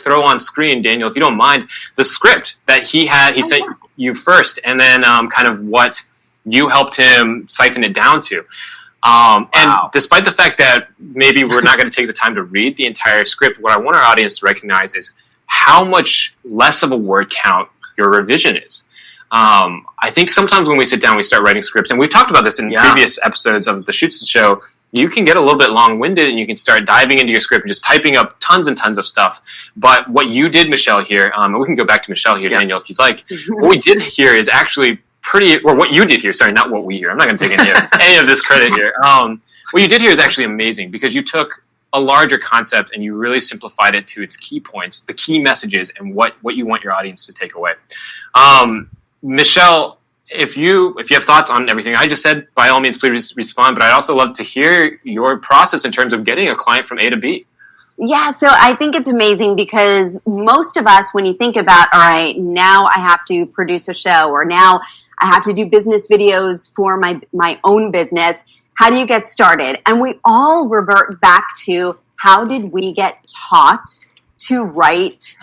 throw on screen, Daniel, if you don't mind, the script that he sent you first, and then kind of what you helped him siphon it down to. And despite the fact that maybe we're not going to take the time to read the entire script, what I want our audience to recognize is how much less of a word count your revision is. I think sometimes when we sit down, we start writing scripts, and we've talked about this in previous episodes of the Shoots the Show, you can get a little bit long-winded and you can start diving into your script and just typing up tons and tons of stuff. But what you did, Michelle, here, and we can go back to Michelle here, Daniel, if you'd like. What we did here is actually what you did here, sorry, not what we hear. I'm not going to take any of this credit here. What you did here is actually amazing because you took a larger concept and you really simplified it to its key points, the key messages, and what you want your audience to take away. Michelle, if you have thoughts on everything I just said, by all means, please respond. But I'd also love to hear your process in terms of getting a client from A to B. Yeah, so I think it's amazing because most of us, when you think about, all right, now I have to produce a show, or now I have to do business videos for my own business, how do you get started? And we all revert back to, how did we get taught to write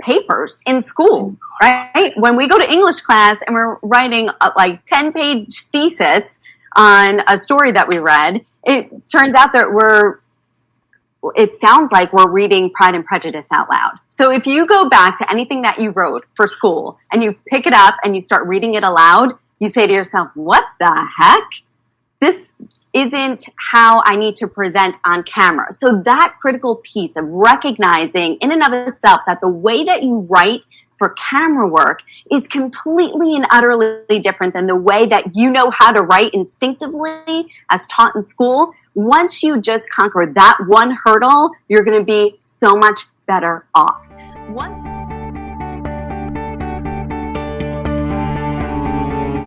papers in school, right? When we go to English class and we're writing a 10-page thesis on a story that we read, it turns out that it sounds like we're reading Pride and Prejudice out loud. So if you go back to anything that you wrote for school and you pick it up and you start reading it aloud, you say to yourself, what the heck? This isn't how I need to present on camera. So that critical piece of recognizing in and of itself that the way that you write for camera work is completely and utterly different than the way that you know how to write instinctively as taught in school. Once you just conquer that one hurdle, you're going to be so much better off.